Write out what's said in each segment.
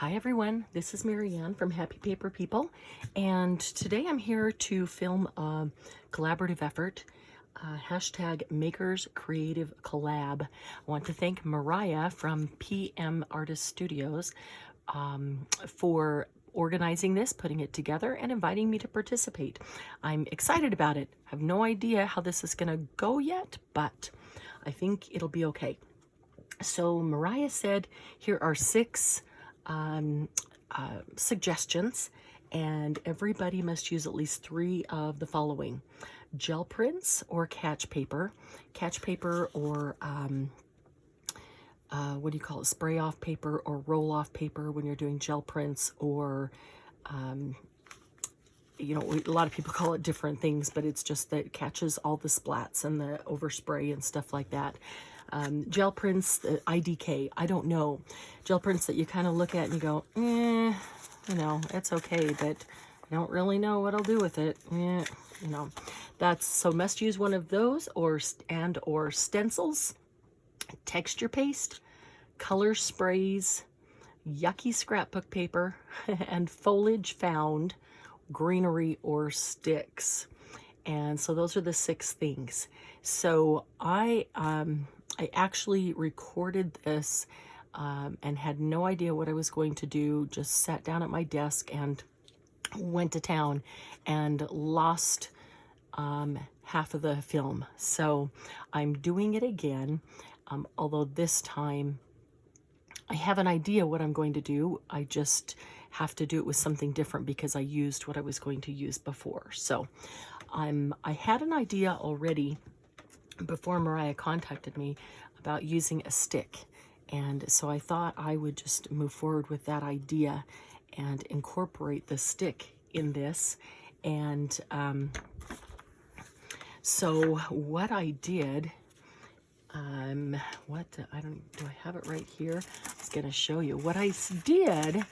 Hi everyone, this is Marianne from Happy Paper People, and today I'm here to film a collaborative effort, hashtag Makers Creative Collab. I want to thank Mariah from PM Artist Studios for organizing this, putting it together, and inviting me to participate. I'm excited about it. I have no idea how this is going to go yet, but I think it'll be okay. So Mariah said, here are 6 suggestions, and everybody must use at least 3 of the following: gel prints or catch paper or what do you call it, spray off paper or roll off paper when you're doing gel prints, or you know, a lot of people call it different things, but it's just that it catches all the splats and the overspray and stuff like that. Gel prints, IDK, I don't know. Gel prints that you kind of look at and you go, you know, it's okay, but I don't really know what I'll do with it. You know, that's, so must use one of those, or stencils, texture paste, color sprays, yucky scrapbook paper, and foliage found, greenery, or sticks. And so those are the 6 things. So I actually recorded this and had no idea what I was going to do. Just sat down at my desk and went to town and lost half of the film. So I'm doing it again, although this time I have an idea what I'm going to do. I just have to do it with something different because I used what I was going to use before. So I had an idea already before Mariah contacted me about using a stick, and so I thought I would just move forward with that idea and incorporate the stick in this. And so what I did, I have it right here. I was going to show you what I did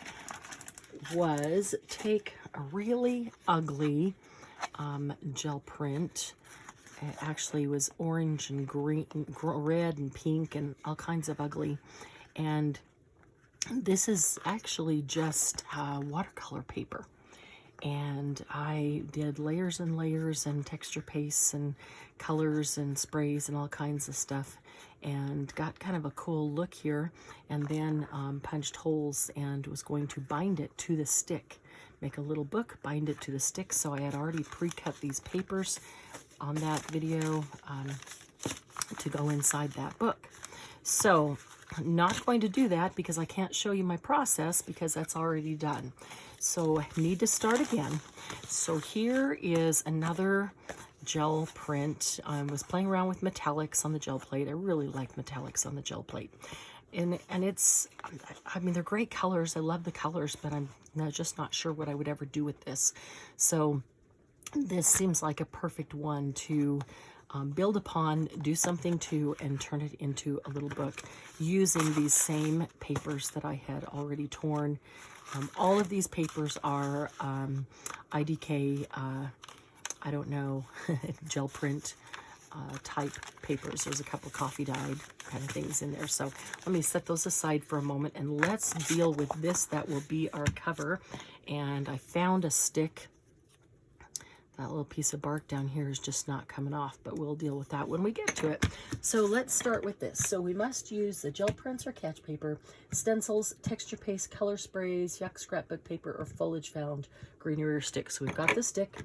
was take a really ugly gel print. It actually was orange and green, red and pink and all kinds of ugly. And this is actually just watercolor paper. And I did layers and layers and texture pastes and colors and sprays and all kinds of stuff, and got kind of a cool look here, and then punched holes and was going to bind it to the stick. Make a little book, bind it to the stick. So I had already pre-cut these papers on that video to go inside that book. So not going to do that because I can't show you my process because that's already done. So I need to start again. So here is another gel print. I was playing around with metallics on the gel plate. I really like metallics on the gel plate. And it's, I mean, they're great colors. I love the colors, but I'm just not sure what I would ever do with this. So this seems like a perfect one to build upon, do something to, and turn it into a little book using these same papers that I had already torn. All of these papers are IDK, I don't know, gel print type papers. There's a couple coffee dyed kind of things in there. So let me set those aside for a moment and let's deal with this. That will be our cover. And I found a stick. That little piece of bark down here is just not coming off, but we'll deal with that when we get to it. So let's start with this. So we must use the gel prints or catch paper, stencils, texture paste, color sprays, yuck scrapbook paper, or foliage found, greenery, or sticks. So we've got the stick.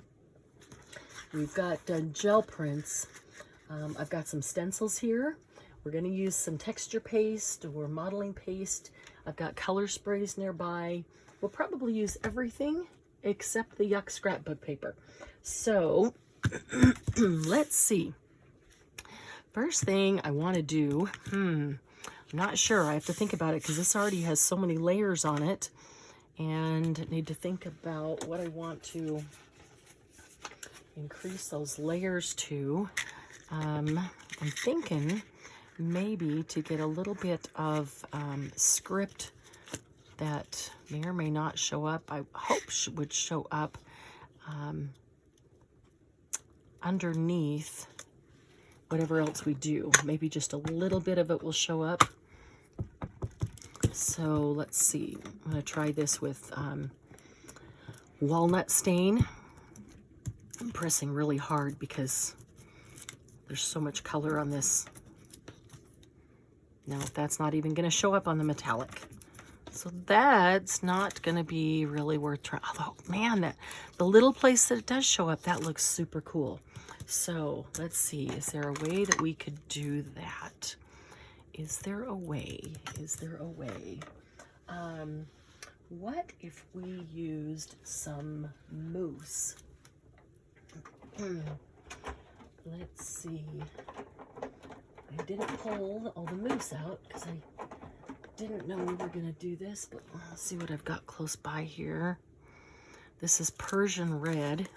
We've got gel prints. I've got some stencils here. We're going to use some texture paste or modeling paste. I've got color sprays nearby. We'll probably use everything except the yuck scrapbook paper. So let's see. First thing I want to do, I'm not sure. I have to think about it because this already has so many layers on it, and need to think about what I want to increase those layers to. I'm thinking maybe to get a little bit of script that may or may not show up. I hope would show up underneath whatever else we do. Maybe just a little bit of it will show up. So let's see. I'm going to try this with walnut stain. I'm pressing really hard because there's so much color on this. Now, that's not even going to show up on the metallic. So that's not going to be really worth trying. Although, man, the little place that it does show up, that looks super cool. So let's see. Is there a way that we could do that? Is there a way? Is there a way? What if we used some mousse? Let's see. I didn't pull all the mousse out because I didn't know we were going to do this, but let's see what I've got close by here. This is Persian red.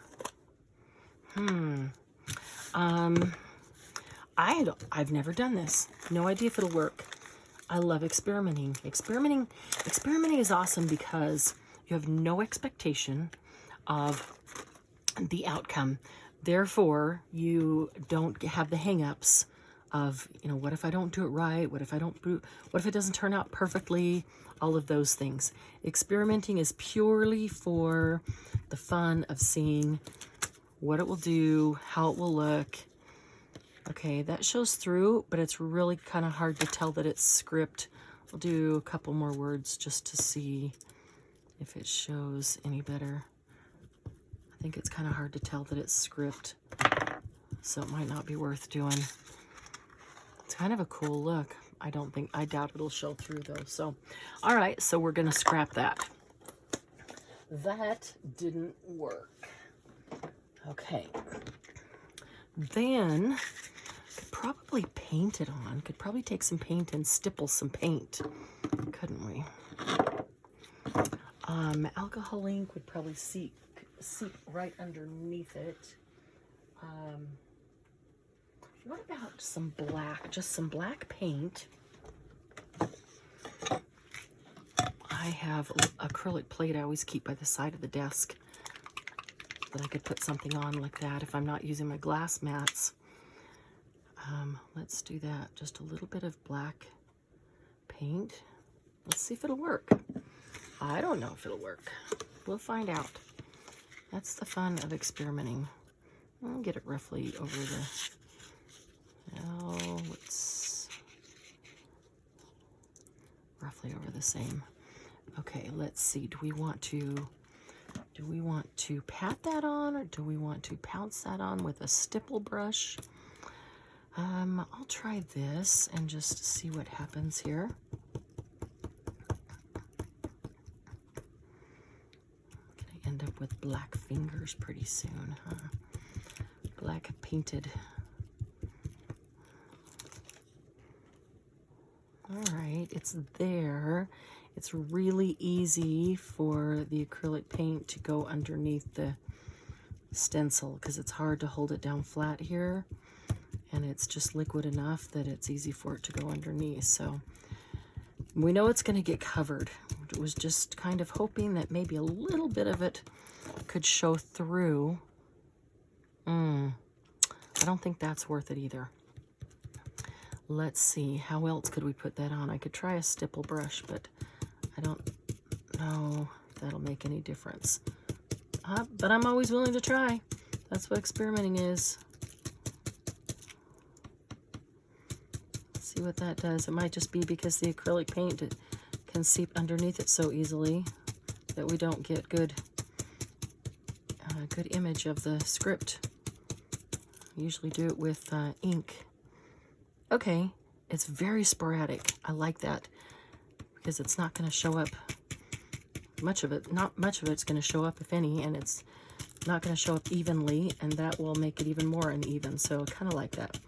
I've never done this. No idea if it'll work. I love experimenting. Experimenting is awesome because you have no expectation of the outcome. Therefore, you don't have the hang-ups of, you know, what if I don't do it right? What if it doesn't turn out perfectly? All of those things. Experimenting is purely for the fun of seeing what it will do, how it will look. Okay, that shows through, but it's really kind of hard to tell that it's script. I'll do a couple more words just to see if it shows any better. I think it's kind of hard to tell that it's script, so it might not be worth doing. It's kind of a cool look. I doubt it'll show through though. So, all right, so we're gonna scrap that. That didn't work. Okay. Then, could probably paint it on. Could probably take some paint and stipple some paint, couldn't we? Alcohol ink would probably seep right underneath it. What about some black? Just some black paint. I have acrylic plate I always keep by the side of the desk that I could put something on like that if I'm not using my glass mats. Let's do that. Just a little bit of black paint. Let's see if it'll work. I don't know if it'll work. We'll find out. That's the fun of experimenting. I'll get it roughly over the... Oh, it's roughly over the same. Okay, let's see. Do we want to pat that on, or do we want to pounce that on with a stipple brush? I'll try this and just see what happens here. Gonna end up with black fingers pretty soon, huh? Black painted. All right, it's there. It's really easy for the acrylic paint to go underneath the stencil because it's hard to hold it down flat here, and it's just liquid enough that it's easy for it to go underneath. So we know it's going to get covered. It was just kind of hoping that maybe a little bit of it could show through. I don't think that's worth it either. Let's see, how else could we put that on? I could try a stipple brush, but I don't know if that'll make any difference. But I'm always willing to try. That's what experimenting is. Let's see what that does. It might just be because the acrylic paint can seep underneath it so easily that we don't get good image of the script. I usually do it with ink. Okay, it's very sporadic. I like that because it's not going to show up much of it. Not much of it's going to show up, if any, and it's not going to show up evenly, and that will make it even more uneven. So kind of like that.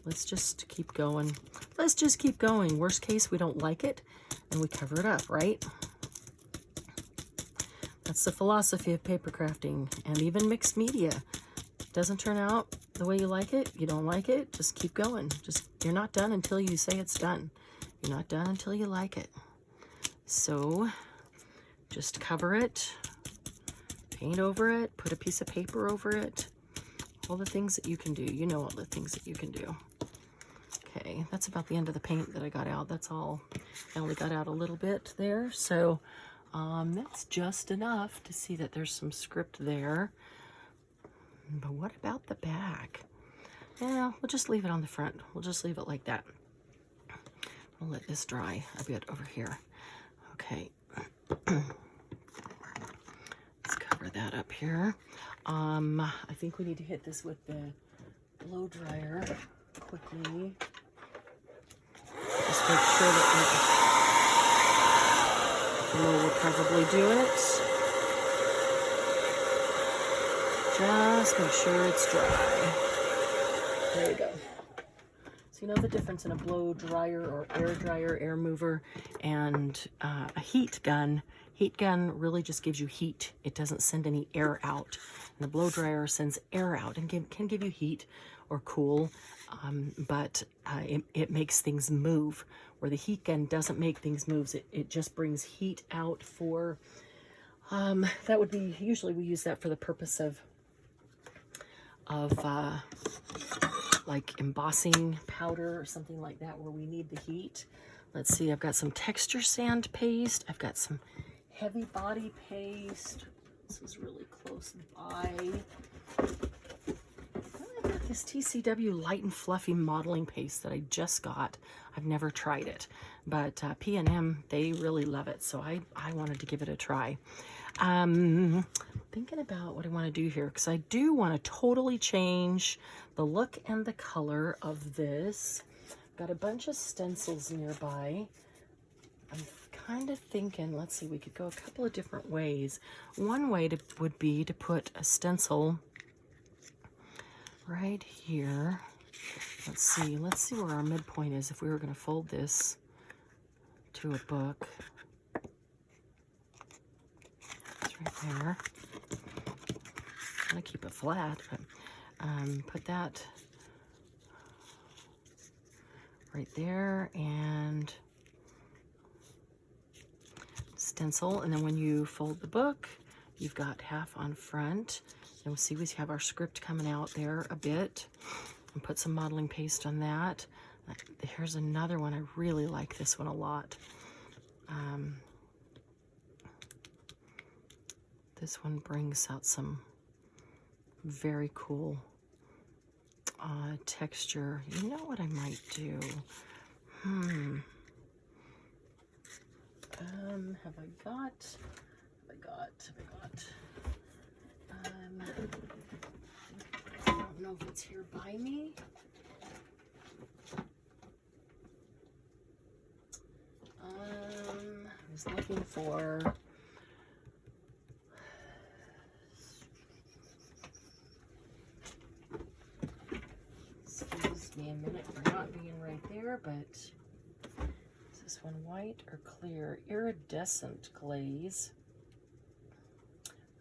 Let's just keep going. Let's just keep going. Worst case, we don't like it, and we cover it up, right? That's the philosophy of paper crafting and even mixed media. Doesn't turn out the way you like it, you don't like it, just keep going. You're not done until you say it's done. You're not done until you like it. So just cover it, paint over it, put a piece of paper over it, all the things that you can do. You know all the things that you can do. Okay, that's about the end of the paint that I got out. That's all. I only got out a little bit there, so that's just enough to see that there's some script there. But what about the back? Yeah, we'll just leave it on the front. We'll just leave it like that. We'll let this dry a bit over here. Okay. Let's cover that up here. I think we need to hit this with the blow dryer quickly. Just make sure that the blow will probably do it. Just make sure it's dry. There you go. So you know the difference in a blow dryer or air dryer, air mover, and a heat gun. Heat gun really just gives you heat. It doesn't send any air out. And the blow dryer sends air out and can give you heat or cool, but it makes things move. Where the heat gun doesn't make things move, it just brings heat out for, that would be, usually we use that for the purpose of like embossing powder or something like that where we need the heat. Let's see, I've got some texture sand paste. I've got some heavy body paste. This is really close by. I've got this TCW light and fluffy modeling paste that I just got. I've never tried it, but P&M, they really love it, so I wanted to give it a try. Thinking about what I want to do here, because I do want to totally change the look and the color of this. Got a bunch of stencils nearby. I'm kind of thinking, let's see, we could go a couple of different ways. One way would be to put a stencil right here. Let's see where our midpoint is if we were going to fold this to a book. It's right there. I'm going to keep it flat, but put that right there and stencil. And then when you fold the book, you've got half on front. And we'll see we have our script coming out there a bit. And put some modeling paste on that. Here's another one. I really like this one a lot. This one brings out some very cool texture. You know what I might do? Have I got? I don't know if it's here by me. I was looking for. Excuse me a minute for not being right there, but is this one white or clear? Iridescent glaze.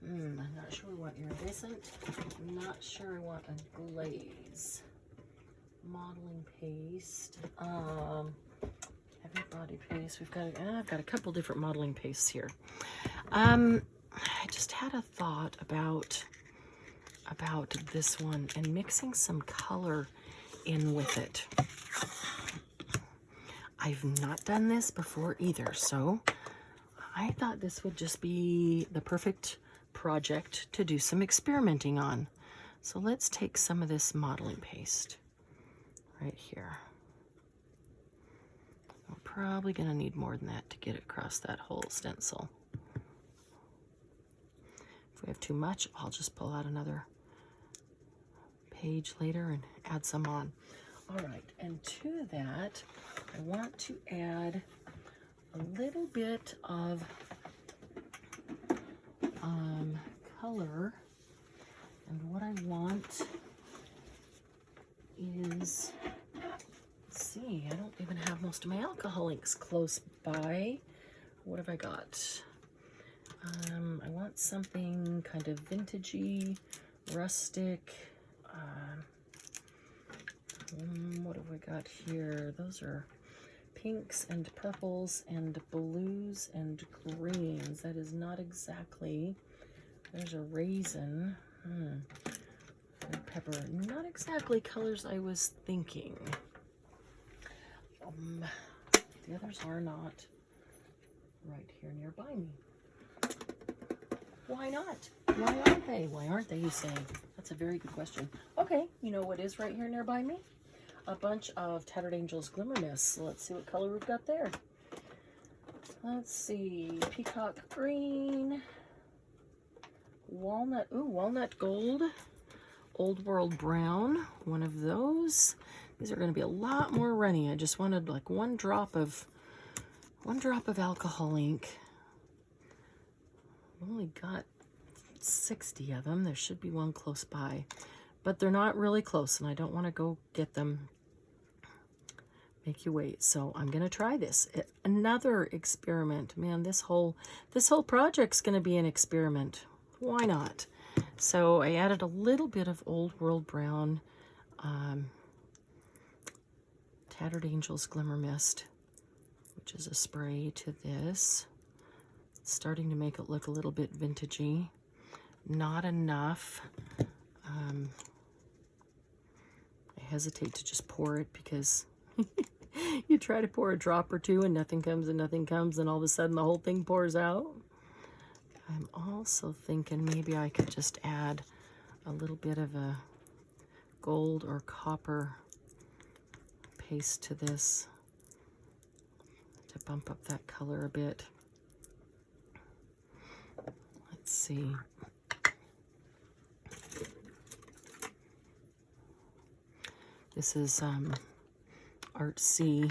I'm not sure we want iridescent. I'm not sure I want a glaze. Modeling paste. Heavy body paste. I've got a couple different modeling pastes here. I just had a thought about this one and mixing some color in with it. I've not done this before either, so I thought this would just be the perfect project to do some experimenting on. So let's take some of this modeling paste right here. We're probably going to need more than that to get it across that whole stencil. If we have too much, I'll just pull out another page later and add some on. All right, and to that, I want to add a little bit of color, and what I want is, let's see, I don't even have most of my alcohol inks close by. What have I got? I want something kind of vintagey, rustic. What have we got here? Those are pinks and purples and blues and greens. That is not exactly, there's a raisin, red pepper, not exactly colors I was thinking. The others are not right here nearby me. Why not? Why aren't they? Why aren't they, you say? That's a very good question. Okay, you know what is right here nearby me? A bunch of Tattered Angels Glimmer Mists. Let's see what color we've got there. Let's see. Peacock Green. Walnut. Ooh, Walnut Gold. Old World Brown. One of those. These are going to be a lot more runny. I just wanted like one drop of alcohol ink. I've only got 60 of them. There should be one close by, but they're not really close, and I don't want to go get them. Make you wait. So I'm going to try this. Another experiment. Man, this whole project's going to be an experiment. Why not? So I added a little bit of Old World Brown, Tattered Angels Glimmer Mist, which is a spray, to this. It's starting to make it look a little bit vintagey. Not enough. I hesitate to just pour it because you try to pour a drop or two and nothing comes, and all of a sudden the whole thing pours out. I'm also thinking maybe I could just add a little bit of a gold or copper paste to this to bump up that color a bit. Let's see. This is Art C.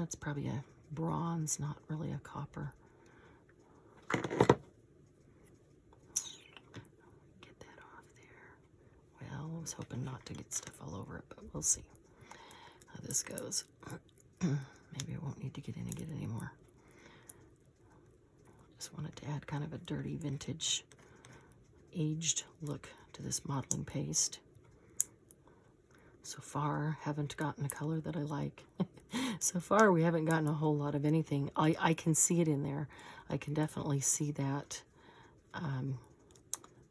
It's probably a bronze, not really a copper. Get that off there. Well, I was hoping not to get stuff all over it, but we'll see how this goes. Maybe I won't need to get in and get any more. Just wanted to add kind of a dirty vintage aged look to this modeling paste. So far, haven't gotten a color that I like. So far, we haven't gotten a whole lot of anything. I can see it in there. I can definitely see that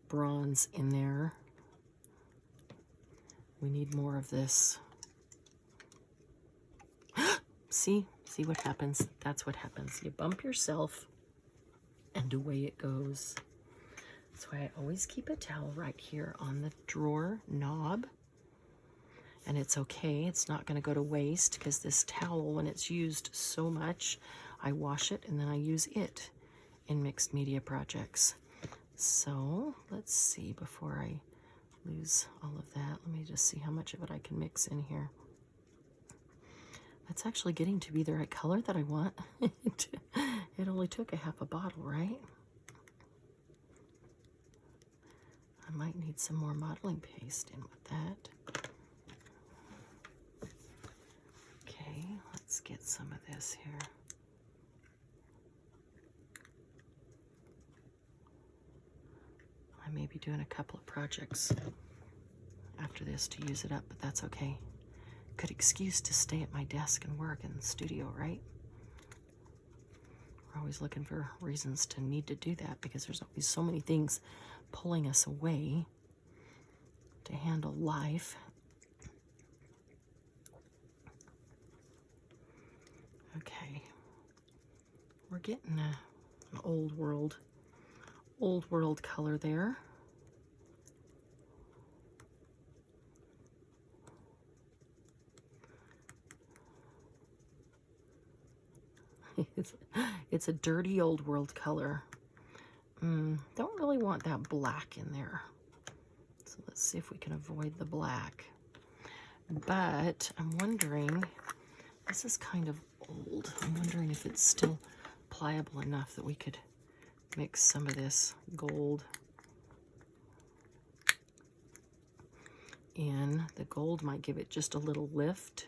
bronze in there. We need more of this. See what happens? That's what happens. You bump yourself and away it goes. That's why I always keep a towel right here on the drawer knob. And it's okay, it's not going to go to waste, because this towel, when it's used so much, I wash it and then I use it in mixed media projects. So let's see, before I lose all of that, let me just see how much of it I can mix in here. That's actually getting to be the right color that I want. It only took a half a bottle, right? I might need some more modeling paste in with that. Okay, let's get some of this here. I may be doing a couple of projects after this to use it up, but that's okay. Good excuse to stay at my desk and work in the studio, right? We're always looking for reasons to need to do that, because there's always so many things pulling us away to handle life. Okay, we're getting an old world color there. It's a dirty old world color. Don't really want that black in there. So let's see if we can avoid the black. But I'm wondering, this is kind of old. I'm wondering if it's still pliable enough that we could mix some of this gold in. The gold might give it just a little lift.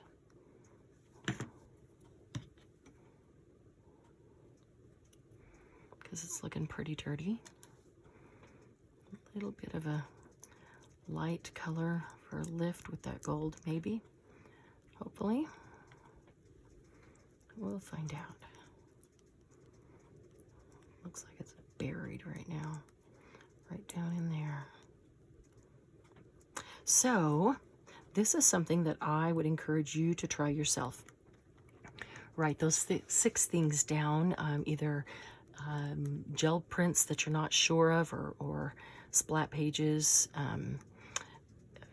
Because it's looking pretty dirty. A little bit of a light color for a lift with that gold, maybe. Hopefully. We'll find out. Looks like it's buried right now. Right down in there. So, this is something that I would encourage you to try yourself. Write those 6 things down, either gel prints that you're not sure of, or splat pages,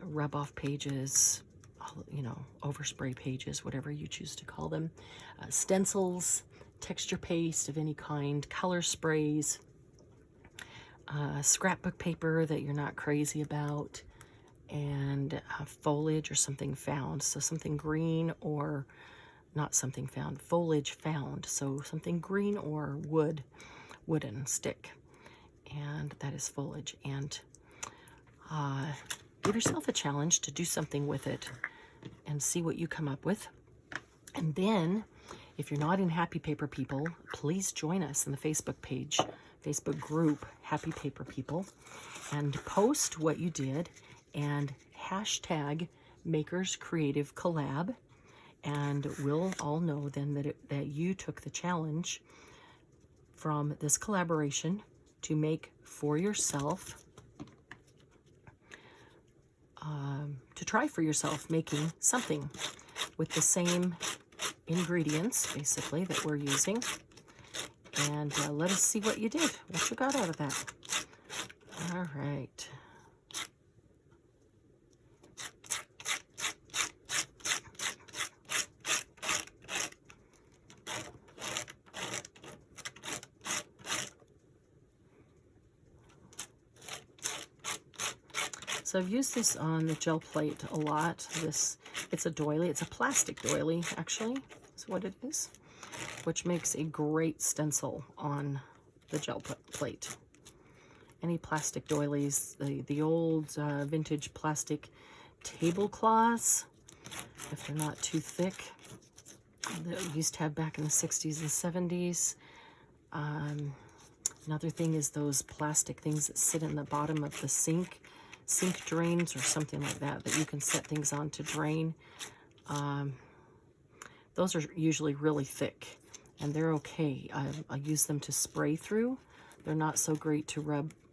rub off pages, you know, overspray pages, whatever you choose to call them, stencils, texture paste of any kind, color sprays, scrapbook paper that you're not crazy about, and foliage or something found. So something green, or not something found, foliage found. So something green or wooden stick, and that is foliage. And give yourself a challenge to do something with it and see what you come up with. And then, if you're not in Happy Paper People, please join us in the Facebook group, Happy Paper People, and post what you did and hashtag Makers Creative Collab, and we'll all know then that you took the challenge from this collaboration to make for yourself, to try for yourself making something with the same ingredients, basically, that we're using. And let us see what you did, what you got out of that. All right. So I've used this on the gel plate a lot. It's a doily. It's a plastic doily, actually, is what it is, which makes a great stencil on the gel plate. Any plastic doilies, the old vintage plastic tablecloths, if they're not too thick, that we used to have back in the 60s and 70s. Another thing is those plastic things that sit in the bottom of the sink drains or something like that, that you can set things on to drain. Those are usually really thick, and they're okay. I use them to spray through. They're not so great to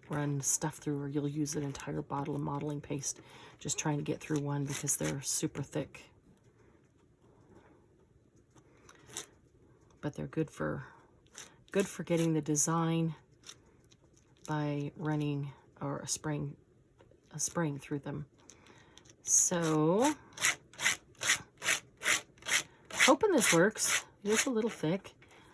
run stuff through, or you'll use an entire bottle of modeling paste just trying to get through one because they're super thick. But they're good for getting the design by running or spraying through them. So, hoping this works. It is a little thick.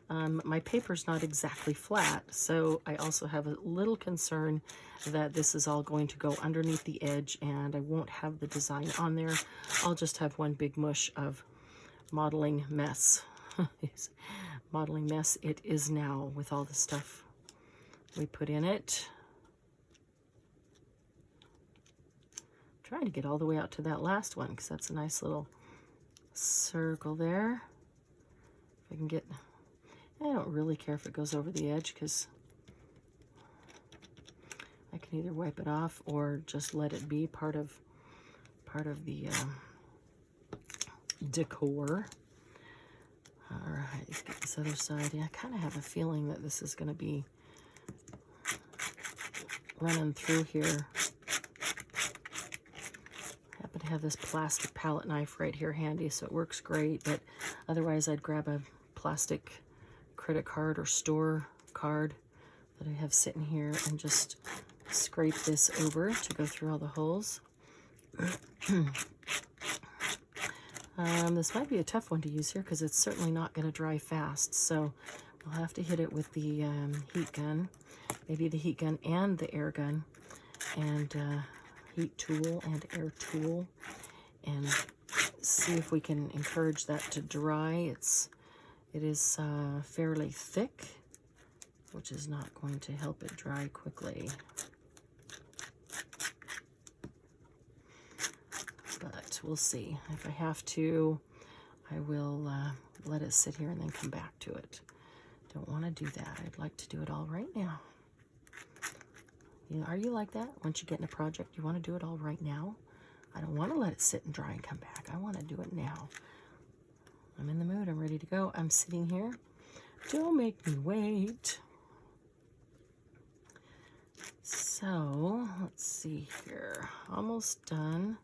My paper's not exactly flat, so I also have a little concern that this is all going to go underneath the edge and I won't have the design on there. I'll just have one big mush of modeling mess. Modeling mess it is now, with all the stuff we put in it. Trying to get all the way out to that last one, because that's a nice little circle there. If I can get, I don't really care if it goes over the edge, because I can either wipe it off or just let it be part of the decor. All right, let's get this other side. Yeah, I kind of have a feeling that this is going to be running through here. I have this plastic palette knife right here handy, so it works great, but otherwise I'd grab a plastic credit card or store card that I have sitting here and just scrape this over to go through all the holes. This might be a tough one to use here because it's certainly not going to dry fast, so I'll have to hit it with the heat gun, maybe the heat gun and the air gun, and heat tool and air tool, and see if we can encourage that to dry. It is fairly thick, which is not going to help it dry quickly. But we'll see. If I have to, I will let it sit here and then come back to it. Don't want to do that. I'd like to do it all right now. Are you like that? Once you get in a project, you want to do it all right now? I don't want to let it sit and dry and come back. I want to do it now. I'm in the mood. I'm ready to go. I'm sitting here. Don't make me wait. So, let's see here. Almost done.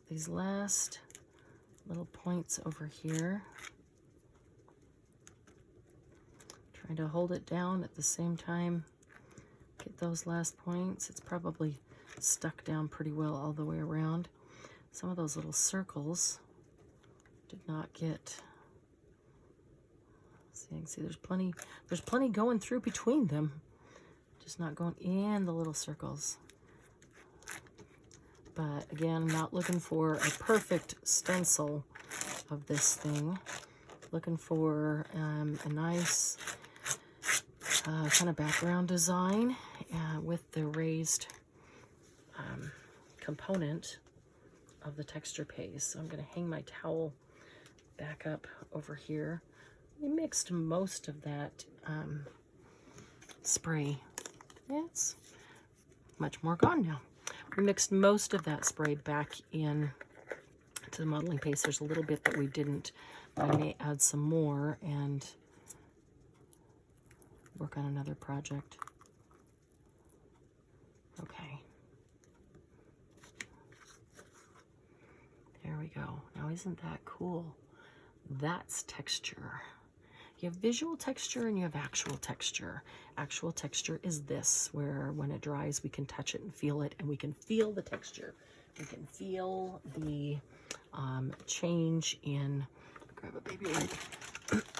these last little points over here. Trying to hold it down at the same time. Get those last points. It's probably stuck down pretty well all the way around. Some of those little circles did not get. So you can see there's plenty going through between them. Just not going in the little circles. But again, I'm not looking for a perfect stencil of this thing. Looking for a nice kind of background design with the raised component of the texture paste. So I'm going to hang my towel back up over here. We mixed most of that spray. It's much more gone now. We mixed most of that spray back in to the modeling paste. There's a little bit that we didn't, but I may add some more and work on another project. Okay. There we go. Now isn't that cool? That's texture. You have visual texture and you have actual texture. Actual texture is this, where when it dries, we can touch it and feel it, and we can feel the texture. We can feel the change in, grab a baby wipe,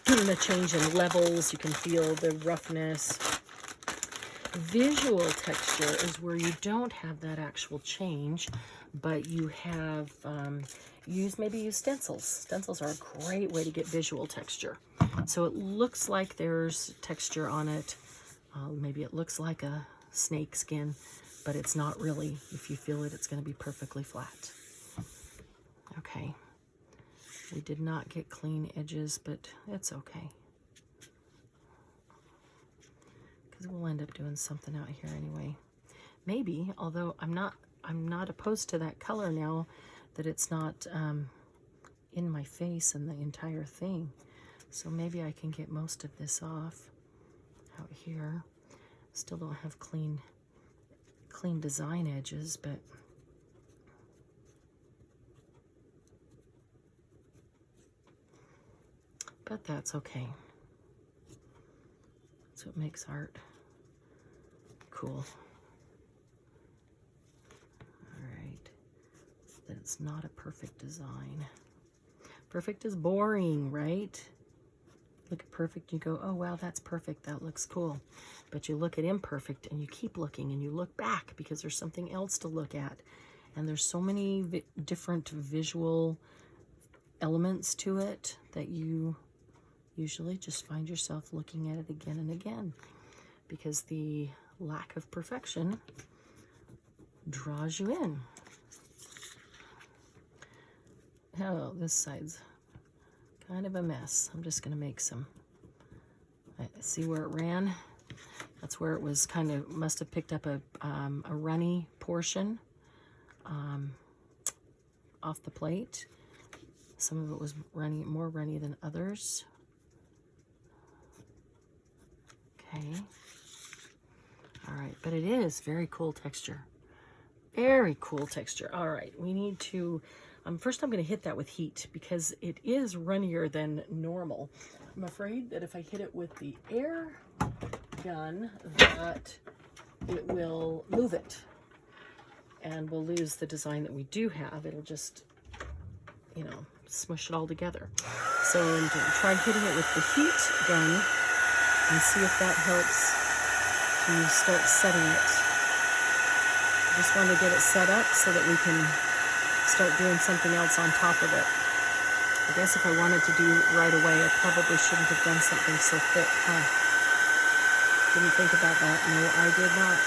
the change in levels. You can feel the roughness. Visual texture is where you don't have that actual change, but you have maybe use stencils. Stencils are a great way to get visual texture. So it looks like there's texture on it. Maybe it looks like a snake skin, but it's not really. If you feel it, it's going to be perfectly flat. Okay. We did not get clean edges, but it's okay. Because we'll end up doing something out here anyway. Maybe, although I'm not opposed to that color now that it's not in my face and the entire thing. So maybe I can get most of this off out here. Still don't have clean design edges, but that's okay. That's what makes art cool. All right. That it's not a perfect design. Perfect is boring, right? Look at perfect, you go, oh wow, that's perfect, that looks cool. But you look at imperfect and you keep looking and you look back because there's something else to look at. And there's so many different visual elements to it that you usually just find yourself looking at it again and again, because the lack of perfection draws you in. Oh, this side's kind of a mess. I'm just going to make some. I see where it ran. That's where it was kind of, must have picked up a runny portion off the plate. Some of it was runny, more runny than others. Okay. All right, but it is very cool texture. Very cool texture. All right, we need to, first I'm going to hit that with heat because it is runnier than normal. I'm afraid that if I hit it with the air gun, that it will move it and we'll lose the design that we do have. It'll just, you know, smush it all together. So I'm going to try hitting it with the heat gun and see if that helps to start setting it. I just want to get it set up so that we can start doing something else on top of it. I guess if I wanted to do right away, I probably shouldn't have done something so thick, huh? Didn't think about that. No, I did not.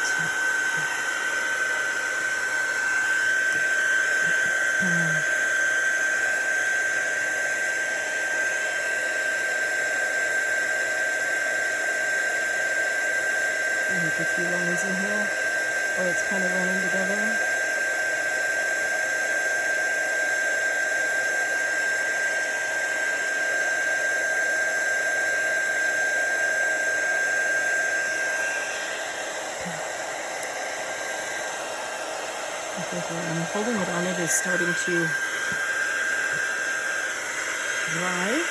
Make a few lines in here where it's kind of running together. I'm holding it on. It is starting to dry.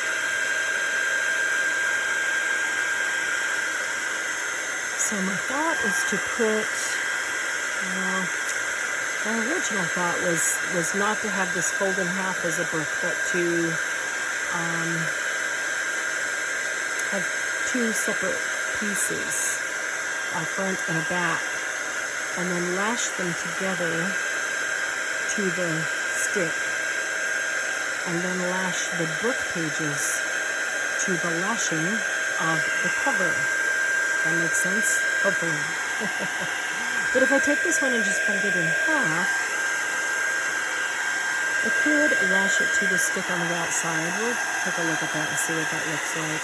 So my thought is to put, well, my original thought was not to have this fold in half as a book, but to have two separate pieces, a front and a back, and then lash them together to the stick, and then lash the book pages to the lashing of the cover. That makes sense? Hopefully. But if I take this one and just fold it in half, I could lash it to the stick on the outside. We'll take a look at that and see what that looks like.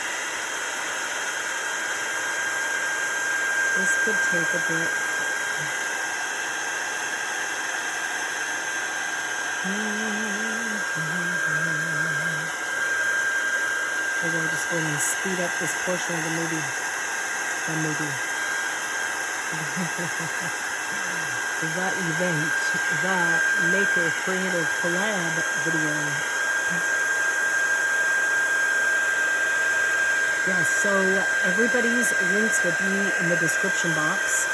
This could take a bit. Maybe I'll just go in and speed up this portion of the movie. The event, the Maker Creative Collab video. Yeah, so everybody's links will be in the description box,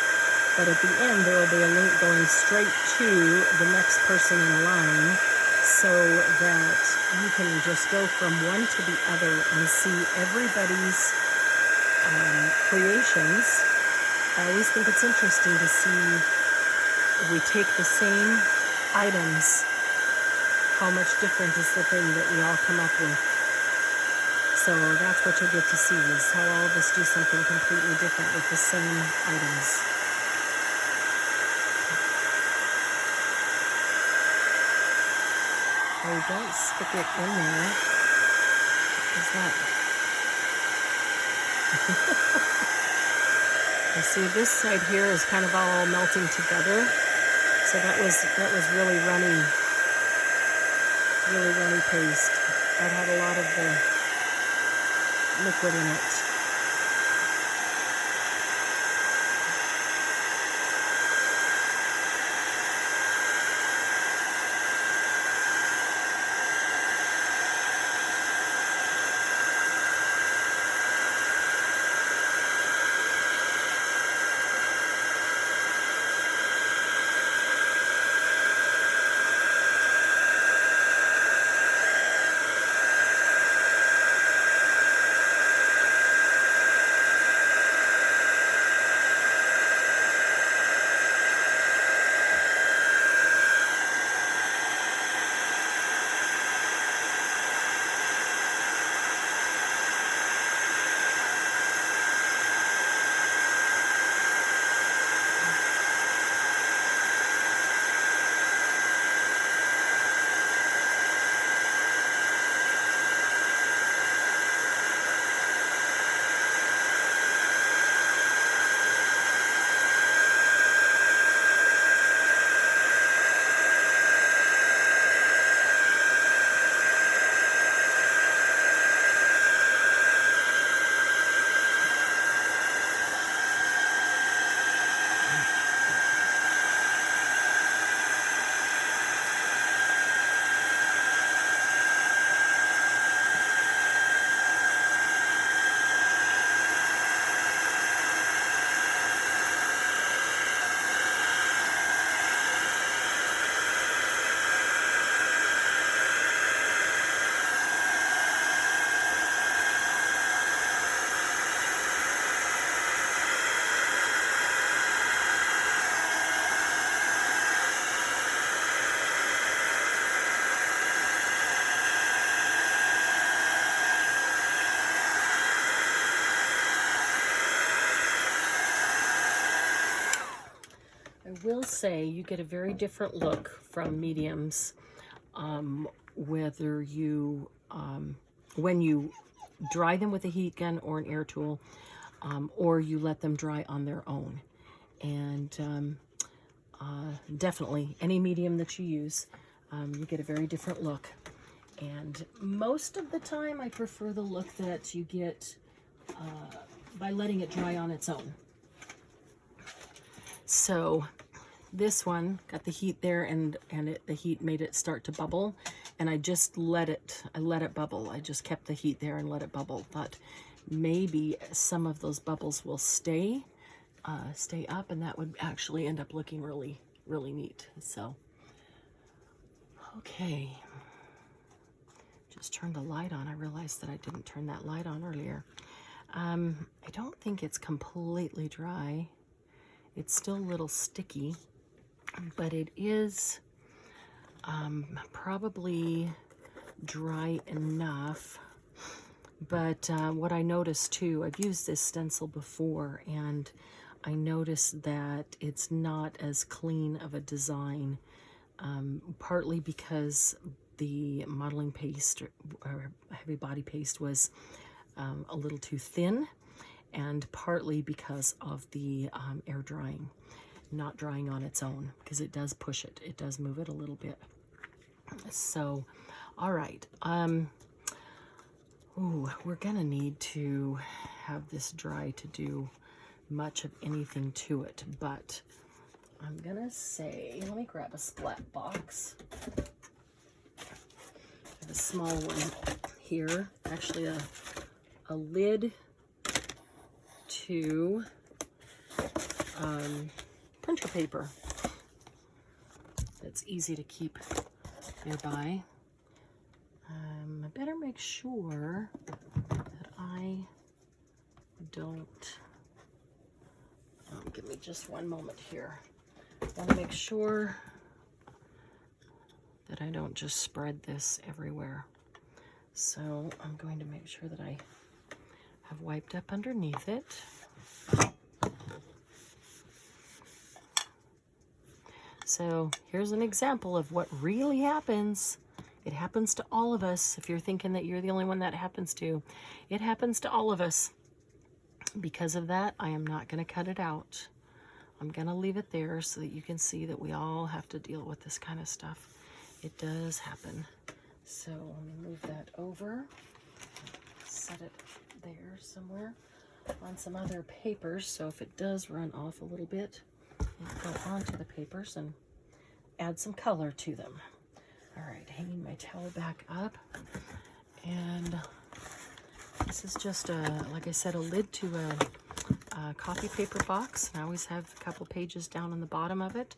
but at the end there will be a link going straight to the next person in line, so that you can just go from one to the other and see everybody's creations. I always think it's interesting to see if we take the same items, how much different is the thing that we all come up with. So that's what you'll get to see, is how all of us do something completely different with the same items. Oh, don't stick it in there. What's that? You see, this side here is kind of all melting together. So that was really runny paste. That had a lot of the liquid in it. I will say you get a very different look from mediums, whether you, when you dry them with a heat gun or an air tool, or you let them dry on their own. And definitely any medium that you use, you get a very different look. And most of the time I prefer the look that you get by letting it dry on its own. So this one got the heat there, and the heat made it start to bubble, and I just let it bubble. I just kept the heat there and let it bubble. Thought maybe some of those bubbles will stay up, and that would actually end up looking really, really neat. So, okay. Just turned the light on. I realized that I didn't turn that light on earlier. I don't think it's completely dry. It's still a little sticky, but it is probably dry enough. But what I noticed too, I've used this stencil before, and I noticed that it's not as clean of a design, partly because the modeling paste or heavy body paste was a little too thin, and partly because of the air drying, not drying on its own, because it does push it. It does move it a little bit. So, all right. Ooh, we're gonna need to have this dry to do much of anything to it, but I'm gonna say, let me grab a splat box. I have a small one here, actually a lid to printer paper that's easy to keep nearby. I better make sure that I don't, give me just one moment here. I want to make sure that I don't just spread this everywhere. So I'm going to make sure that I have wiped up underneath it. So here's an example of what really happens. It happens to all of us. If you're thinking that you're the only one that happens to, it happens to all of us. Because of that, I am not going to cut it out. I'm going to leave it there so that you can see that we all have to deal with this kind of stuff. It does happen. So let me move that over. Set it there somewhere on some other papers. So if it does run off a little bit, go onto the papers and add some color to them. All right, hanging my towel back up, and this is just like I said, a lid to a copy paper box. And I always have a couple pages down on the bottom of it.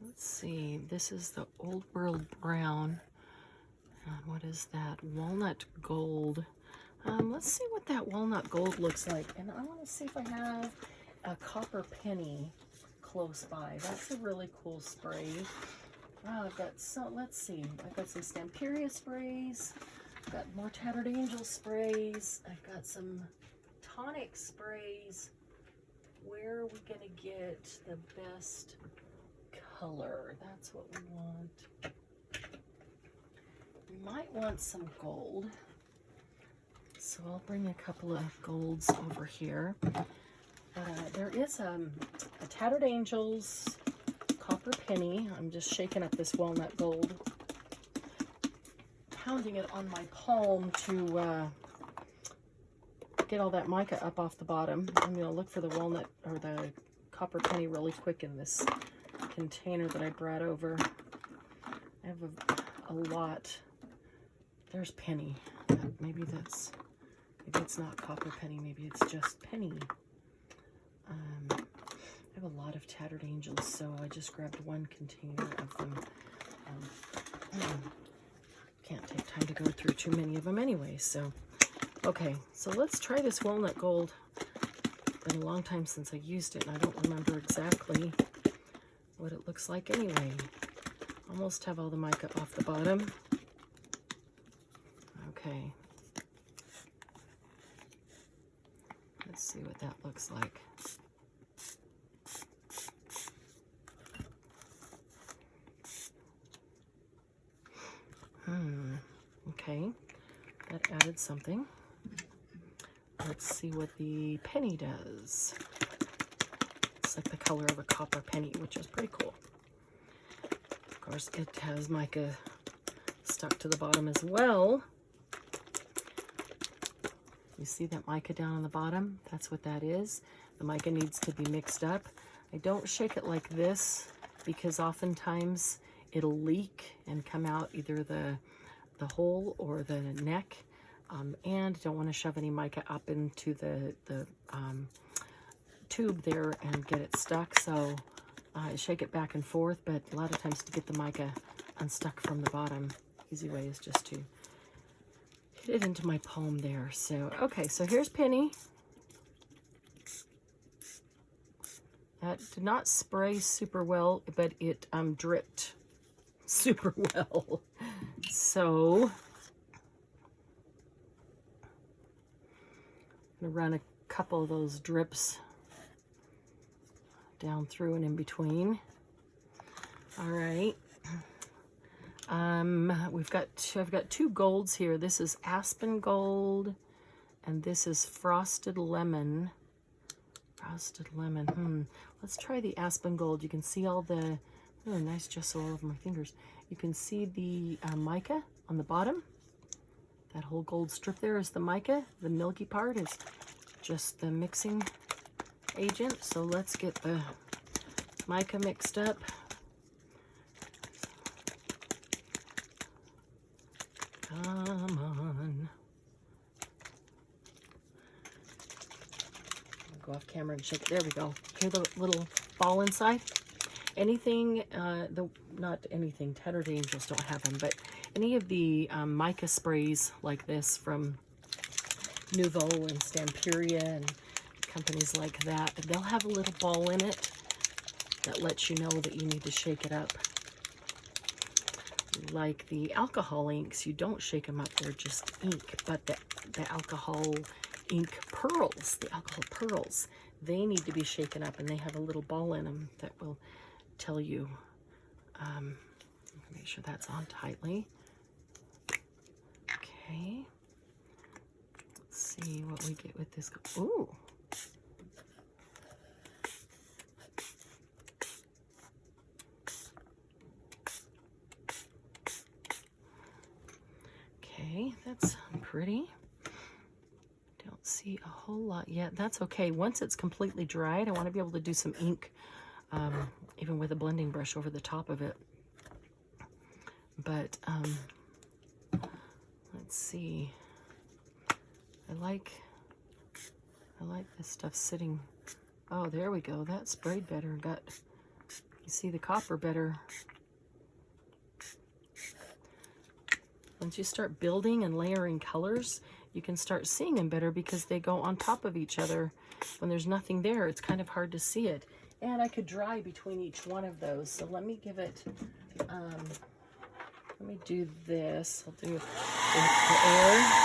Let's see, this is the Old World Brown. What is that? Walnut Gold. Let's see what that walnut gold looks like. And I want to see if I have a copper penny close by. That's a really cool spray. I've got some, let's see, I've got some Stamperia sprays. I've got more Tattered Angel sprays. I've got some tonic sprays. Where are we going to get the best color? That's what we want. We might want some gold. So I'll bring a couple of golds over here. There is a Tattered Angels copper penny. I'm just shaking up this walnut gold, pounding it on my palm to get all that mica up off the bottom. I'm going to look for the walnut or the copper penny really quick in this container that I brought over. I have a lot. There's penny. Maybe it's not copper penny. Maybe it's just penny. I have a lot of Tattered Angels, so I just grabbed one container of them. Can't take time to go through too many of them anyway, so. Okay, so let's try this walnut gold. It's been a long time since I used it, and I don't remember exactly what it looks like anyway. Almost have all the mica off the bottom. Okay. Let's see what that looks like. Okay, that added something. Let's see what the penny does. It's like the color of a copper penny, which is pretty cool. Of course, it has mica stuck to the bottom as well. You see that mica down on the bottom? That's what that is. The mica needs to be mixed up. I don't shake it like this because oftentimes it'll leak and come out either the hole or the neck. And don't want to shove any mica up into the tube there and get it stuck. So I shake it back and forth, but a lot of times to get the mica unstuck from the bottom, easy way is just to hit it into my palm there. So, okay, so here's Penny. That did not spray super well, but it dripped super well. So I'm gonna run a couple of those drips down through and in between. All right. I've got two golds here. This is Aspen Gold, and this is Frosted Lemon. Frosted Lemon. Let's try the Aspen Gold. You can see all the nice gesso all over my fingers. You can see the mica on the bottom. That whole gold strip there is the mica. The milky part is just the mixing agent. So let's get the mica mixed up. Come on. Go off camera and shake it. There we go. Hear the little ball inside? Anything, not anything, Tattered Angels don't have them, but any of the mica sprays like this from Nouveau and Stamperia and companies like that, they'll have a little ball in it that lets you know that you need to shake it up. Like the alcohol inks, you don't shake them up, they're just ink, but the alcohol ink pearls, the alcohol pearls, they need to be shaken up, and they have a little ball in them that will tell you. Make sure that's on tightly. Okay. Let's see what we get with this. Ooh. Okay, that's pretty. Don't see a whole lot yet. That's okay. Once it's completely dried, I want to be able to do some ink, even with a blending brush over the top of it. But let's see. I like this stuff sitting. Oh, there we go. That sprayed better. You see the copper better. Once you start building and layering colors, you can start seeing them better because they go on top of each other. When there's nothing there, it's kind of hard to see it. And I could dry between each one of those. So let me give it, let me do this. I'll do the air.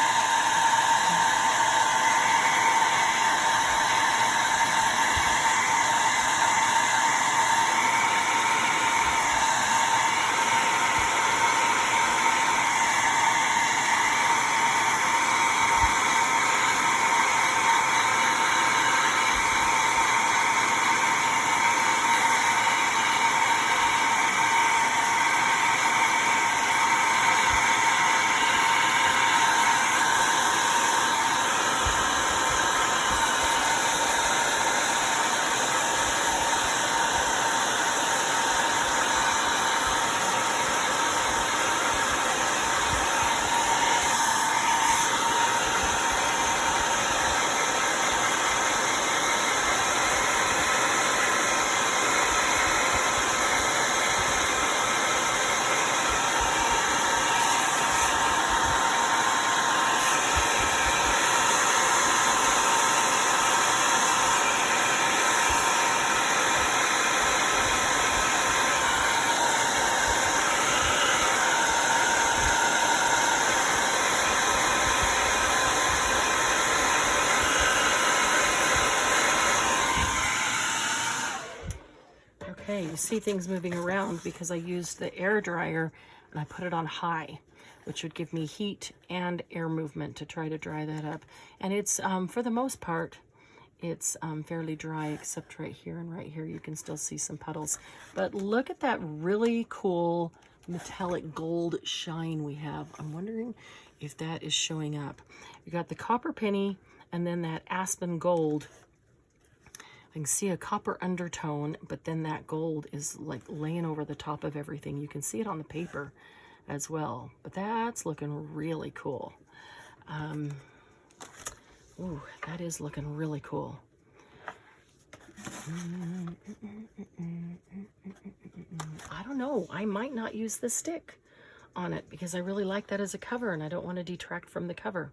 Okay, you see things moving around because I used the air dryer and I put it on high, which would give me heat and air movement to try to dry that up. And it's, for the most part, it's fairly dry, except right here and right here you can still see some puddles. But look at that really cool metallic gold shine we have. I'm wondering if that is showing up. You got the copper penny and then that aspen gold. I can see a copper undertone, but then that gold is like laying over the top of everything. You can see it on the paper as well, but that's looking really cool. Ooh, that is looking really cool. I don't know, I might not use the stick on it because I really like that as a cover and I don't want to detract from the cover.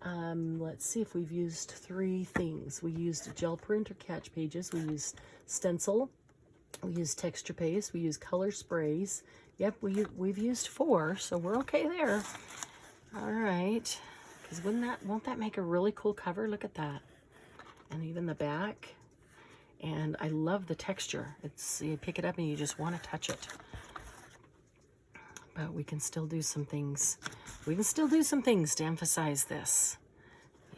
Let's see if we've used 3 things. We used gel print or catch pages, we used stencil, we used texture paste, we used color sprays. Yep, we've used 4, so we're okay there. All right, because won't that make a really cool cover? Look at that. And even the back. And I love the texture. You pick it up and you just want to touch it. But we can still do some things. We can still do some things to emphasize this.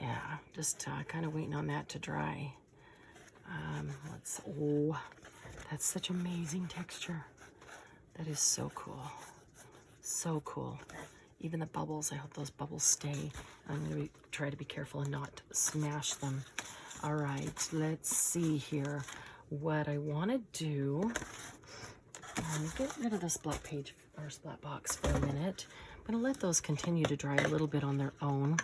Yeah, just kind of waiting on that to dry. Oh, that's such amazing texture. That is so cool. So cool. Even the bubbles, I hope those bubbles stay. I'm going to try to be careful and not smash them. All right, let's see here what I want to do. Get rid of this black page or splat box for a minute. I'm going to let those continue to dry a little bit on their own.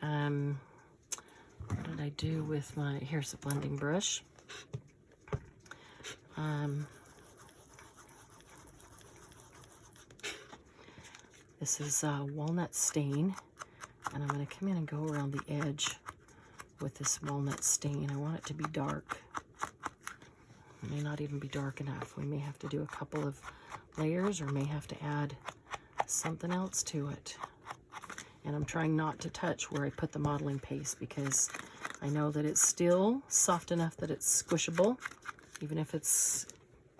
What did I do with my, here's a blending brush. This is walnut stain, and I'm going to come in and go around the edge with this walnut stain. I want it to be dark. It may not even be dark enough. We may have to do a couple of layers or may have to add something else to it. And I'm trying not to touch where I put the modeling paste because I know that it's still soft enough that it's squishable. Even if it's,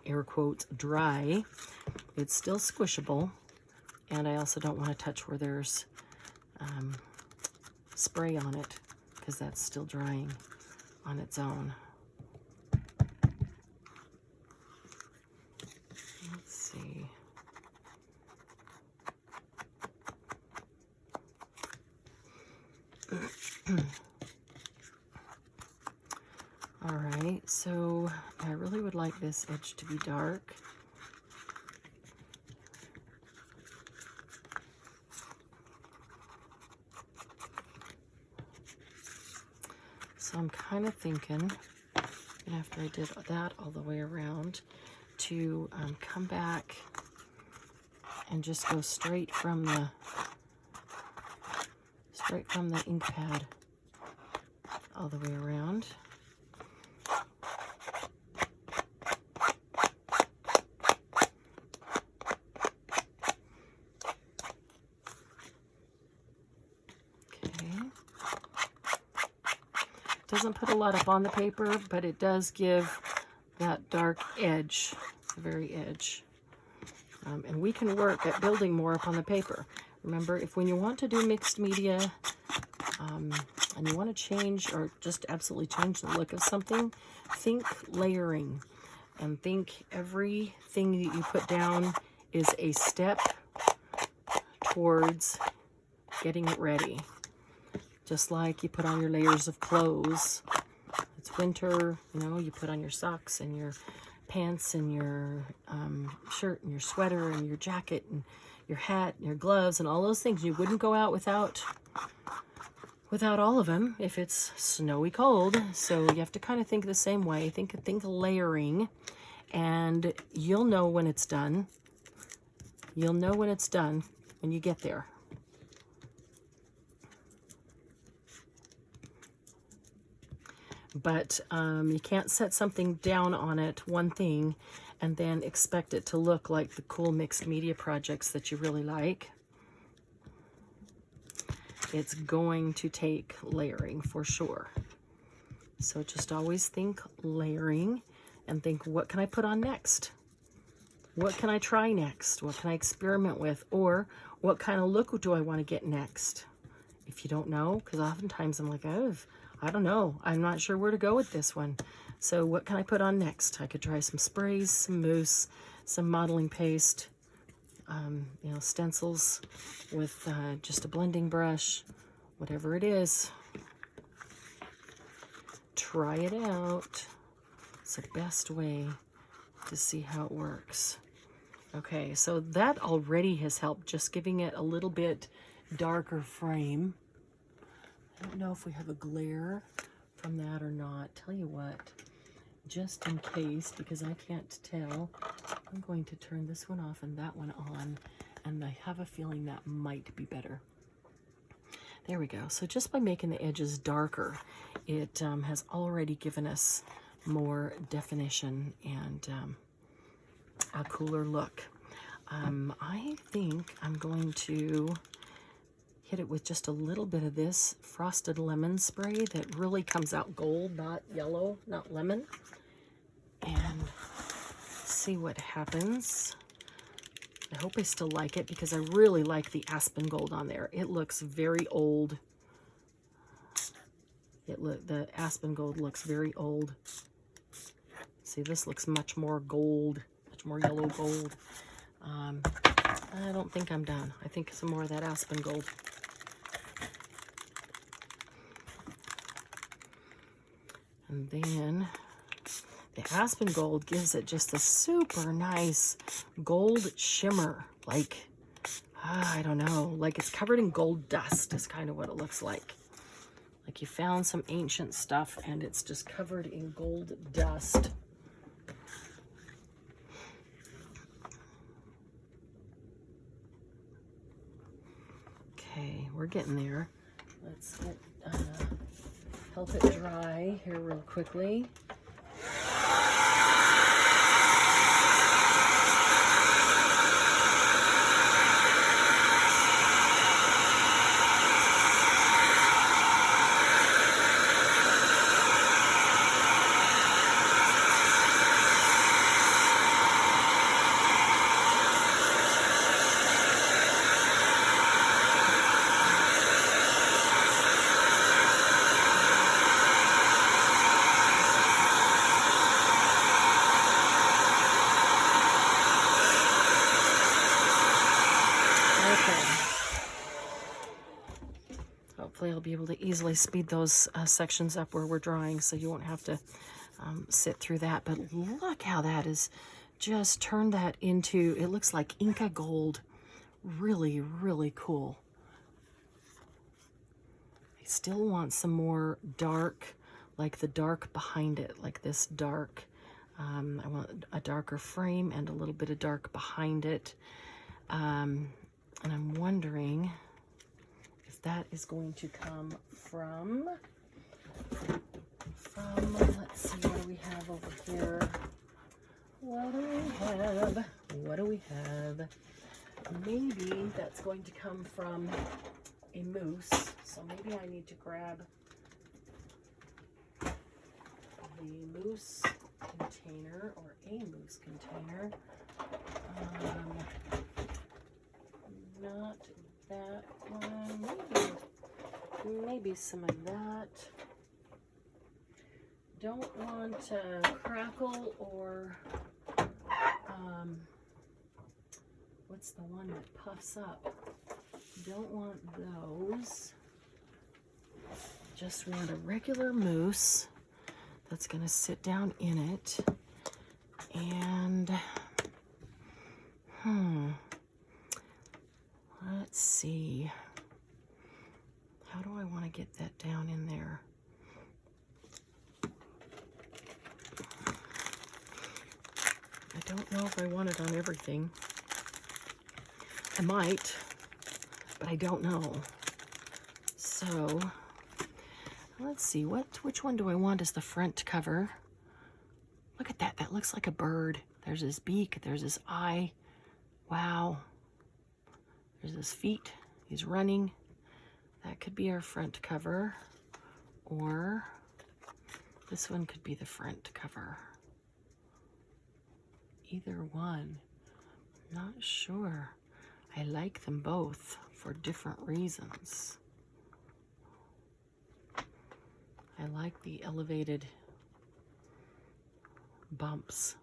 air quotes, dry, it's still squishable. And I also don't want to touch where there's spray on it because that's still drying on its own. Let's see. All right, so I really would like this edge to be dark. So I'm kind of thinking, after I did that all the way around, to come back and just go straight from the ink pad all the way around. Doesn't put a lot up on the paper, but it does give that dark edge, the very edge. And we can work at building more up on the paper. Remember, when you want to do mixed media, and you want to change or just absolutely change the look of something, think layering and think everything that you put down is a step towards getting it ready. Just like you put on your layers of clothes. It's winter, you know, you put on your socks and your pants and your shirt and your sweater and your jacket and your hat and your gloves and all those things. You wouldn't go out without all of them if it's snowy cold. So you have to kind of think the same way. Think layering, and you'll know when it's done. You'll know when it's done when you get there. But you can't set something down on it, one thing, and then expect it to look like the cool mixed media projects that you really like. It's going to take layering for sure. So just always think layering and think, what can I put on next? What can I try next? What can I experiment with? Or what kind of look do I want to get next? If you don't know, because oftentimes I'm like, oh, I don't know. I'm not sure where to go with this one. So what can I put on next? I could try some sprays, some mousse, some modeling paste, you know, stencils with just a blending brush, whatever it is. try it out. It's the best way to see how it works. Okay, so that already has helped, just giving it a little bit darker frame. I don't know if we have a glare from that or not. Tell you what, just in case, because I can't tell, I'm going to turn this one off and that one on, and I have a feeling that might be better. There we go. So just by making the edges darker, it has already given us more definition and a cooler look. I think I'm going to hit it with just a little bit of this frosted lemon spray that really comes out gold, not yellow, not lemon, and see what happens. I hope I still like it because I really like the aspen gold on there. It looks very old. The aspen gold looks very old. See, this looks much more gold, much more yellow gold. I don't think I'm done. I think some more of that aspen gold. And then the aspen gold gives it just a super nice gold shimmer. Like, I don't know, like it's covered in gold dust is kind of what it looks like. Like you found some ancient stuff and it's just covered in gold dust. Okay, we're getting there. Let's get, help it dry here real quickly. I'll be able to easily speed those sections up where we're drawing, so you won't have to sit through that. But look how that is just turned that into, it looks like Inca gold. Really, really cool. I still want some more dark, like the dark behind it, like this dark. I want a darker frame and a little bit of dark behind it. And I'm wondering that is going to come from, let's see, what do we have over here? What do we have? Maybe that's going to come from a mousse. So maybe I need to grab the mousse container or a mousse container. Not that one, maybe some of that. Don't want crackle or what's the one that puffs up? Don't want those. Just want a regular mousse that's going to sit down in it. And let's see. How do I want to get that down in there? I don't know if I want it on everything. I might, but I don't know. So let's see, which one do I want as the front cover? Look at that, that looks like a bird. There's his beak, there's his eye. Wow. There's his feet, he's running. That could be our front cover, or this one could be the front cover. Either one, not sure. I like them both for different reasons. I like the elevated bumps.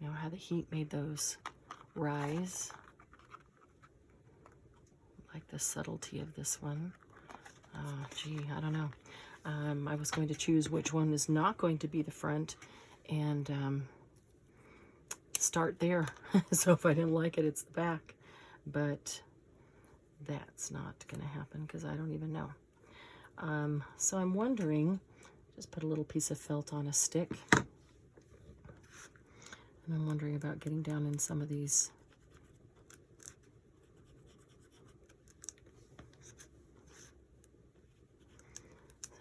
You know how the heat made those rise. I like the subtlety of this one. Gee, I don't know. I was going to choose which one is not going to be the front and start there. So if I didn't like it, it's the back. But that's not going to happen because I don't even know. So I'm wondering, just put a little piece of felt on a stick. And I'm wondering about getting down in some of these.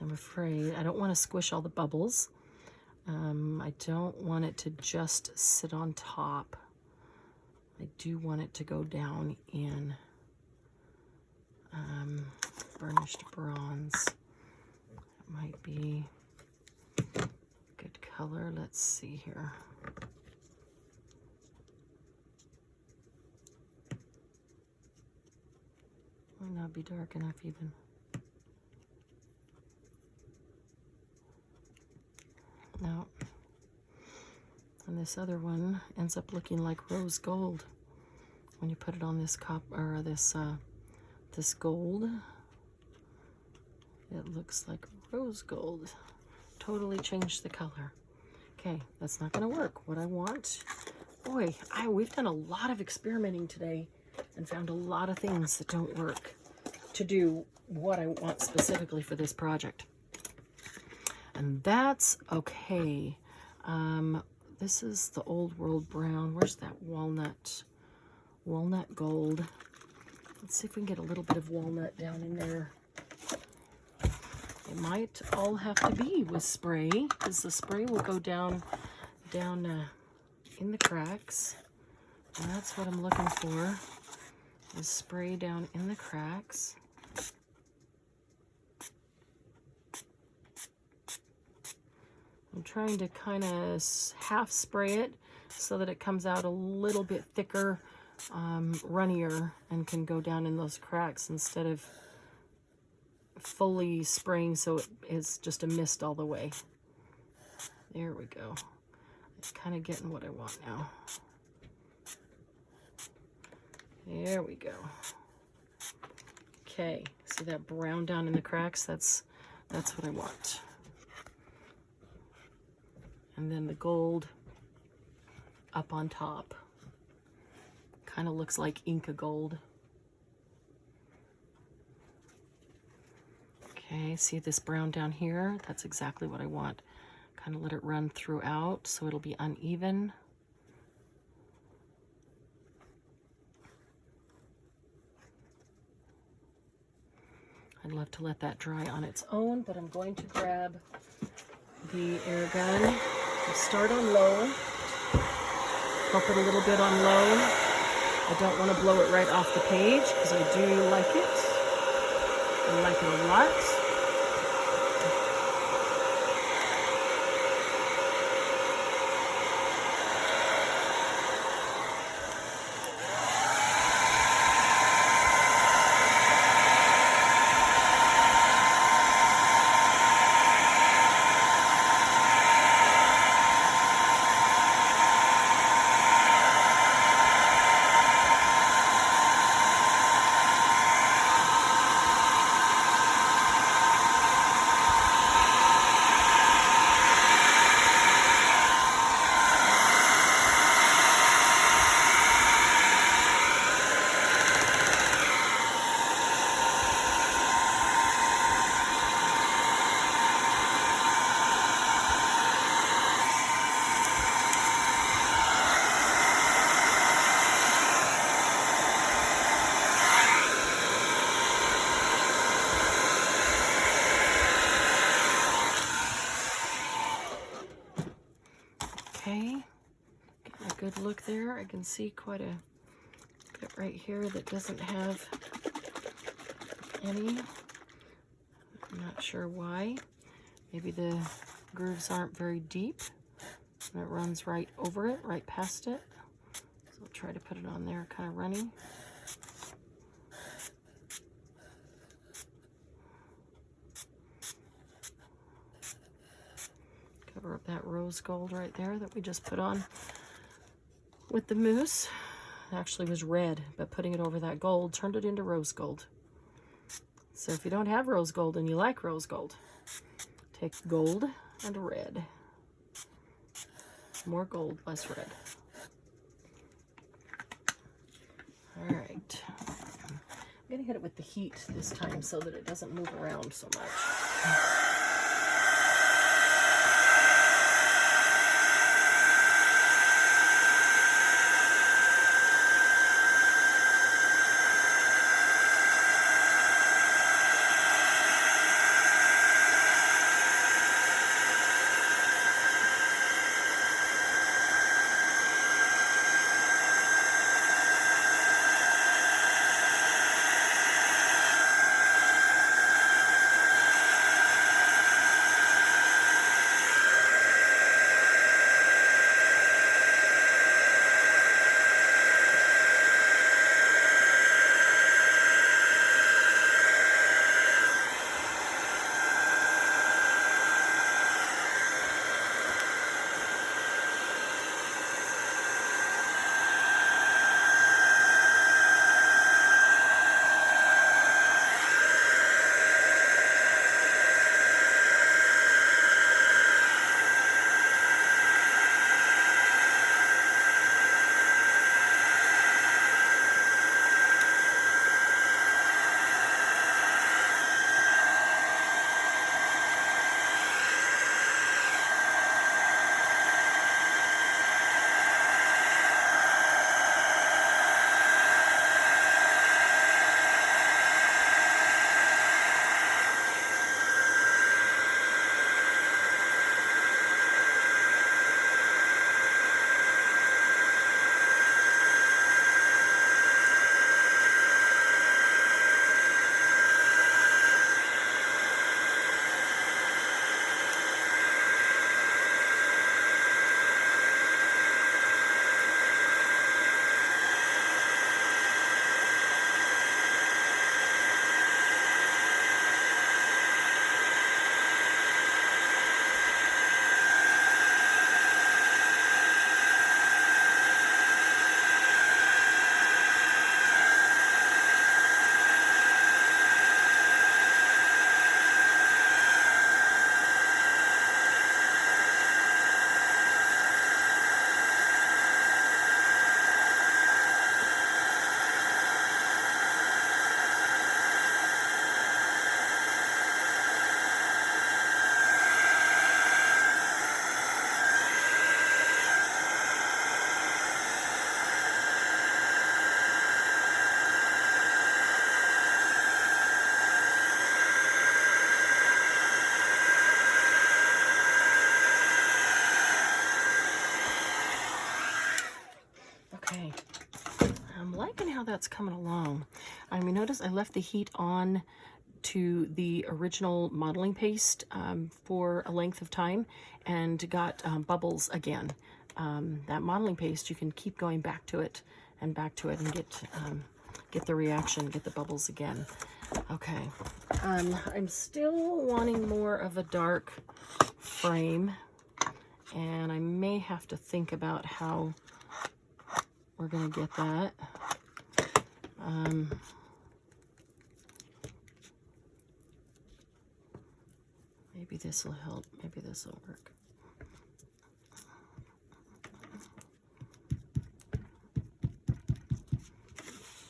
I'm afraid I don't want to squish all the bubbles. I don't want it to just sit on top. I do want it to go down in burnished bronze. That might be a good color. Let's see here. Might not be dark enough even. No. And this other one ends up looking like rose gold when you put it on this copper or this gold. It looks like rose gold. Totally changed the color. Okay, that's not going to work. What I want, boy, we've done a lot of experimenting today and found a lot of things that don't work to do what I want specifically for this project. And that's okay. This is the old world brown. Where's that walnut? Walnut gold. Let's see if we can get a little bit of walnut down in there. It might all have to be with spray, because the spray will go down in the cracks. And that's what I'm looking for, is spray down in the cracks. I'm trying to kind of half spray it so that it comes out a little bit thicker, runnier, and can go down in those cracks instead of fully spraying so it is just a mist all the way. There we go. It's kind of getting what I want now. There we go. Okay, see that brown down in the cracks? That's what I want. And then the gold up on top. Kind of looks like Inca gold. Okay, see this brown down here? That's exactly what I want. Kind of let it run throughout so it'll be uneven. I'd love to let that dry on its own, but I'm going to grab the air gun. I'll start on low. Help it a little bit on low. I don't want to blow it right off the page because I do like it. I like it a lot. Okay, getting a good look there. I can see quite a bit right here that doesn't have any. I'm not sure why. Maybe the grooves aren't very deep and it runs right over it, right past it. So I'll try to put it on there kind of runny. Cover up that rose gold right there that we just put on with the mousse. It actually was red, but putting it over that gold turned it into rose gold. So if you don't have rose gold and you like rose gold, Take gold and red. More gold, less red. All right. I'm going to hit it with the heat this time so that it doesn't move around so much. Okay, I'm liking how that's coming along. I mean, notice I left the heat on to the original modeling paste for a length of time and got bubbles again. That modeling paste, you can keep going back to it and get the reaction, get the bubbles again. Okay, I'm still wanting more of a dark frame, and I may have to think about how we're gonna get that. Maybe this will help, maybe this will work.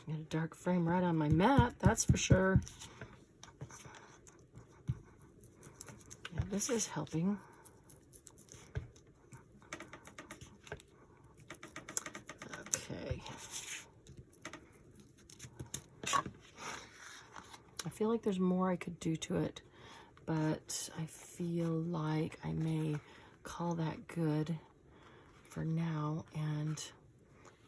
Get a dark frame right on my mat, that's for sure. Yeah, this is helping. Okay. I feel like there's more I could do to it, but I feel like I may call that good for now and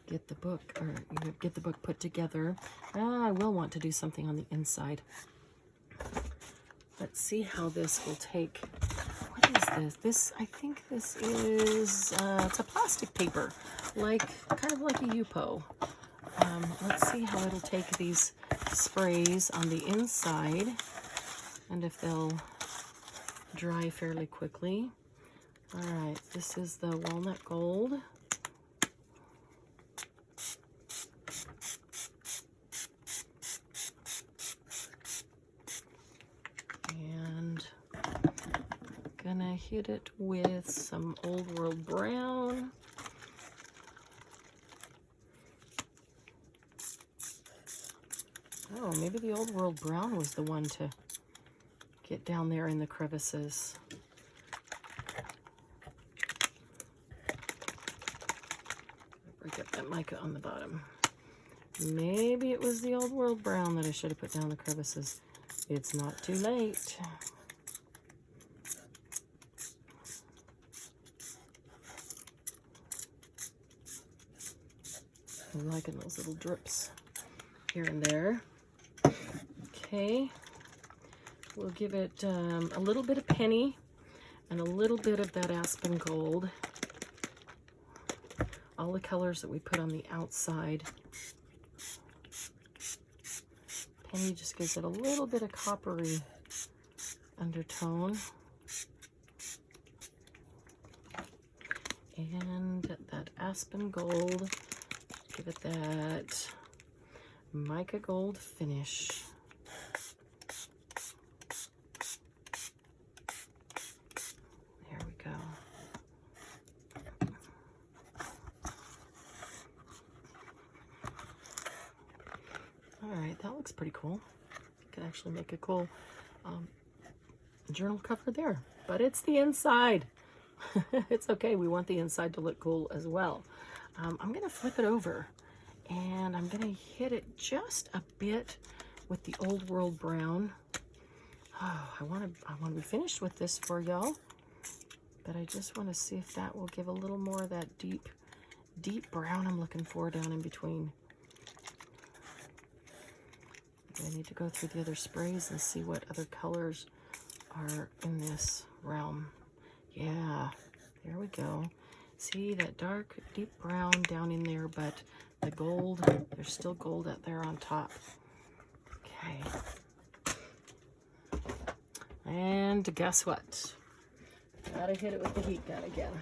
get the book, or get the book put together. I will want to do something on the inside. Let's see how this will take. What is this? This, I think this is, it's a plastic paper, kind of like a Yupo. Let's see how it'll take these sprays on the inside and if they'll dry fairly quickly. All right, this is the walnut gold. And hit it with some Old World Brown. Oh, maybe the Old World Brown was the one to get down there in the crevices. Break up that mica on the bottom. Maybe it was the Old World Brown that I should have put down the crevices. It's not too late. I'm liking those little drips here and there. Okay, we'll give it a little bit of penny and a little bit of that aspen gold. All the colors that we put on the outside. Penny just gives it a little bit of coppery undertone. And that aspen gold, give it that mica gold finish. There we go. All right, that looks pretty cool. You could actually make a cool journal cover there, but it's the inside. It's okay, we want the inside to look cool as well. I'm gonna flip it over and I'm gonna hit it just a bit with the Old World Brown. Oh, I want to be finished with this for y'all, but I just want to see if that will give a little more of that deep brown I'm looking for down in between. I need to go through the other sprays and see what other colors are in this realm. Yeah, there we go. See that dark, deep brown down in there, but the gold, there's still gold out there on top. Okay. And guess what? Gotta hit it with the heat gun again.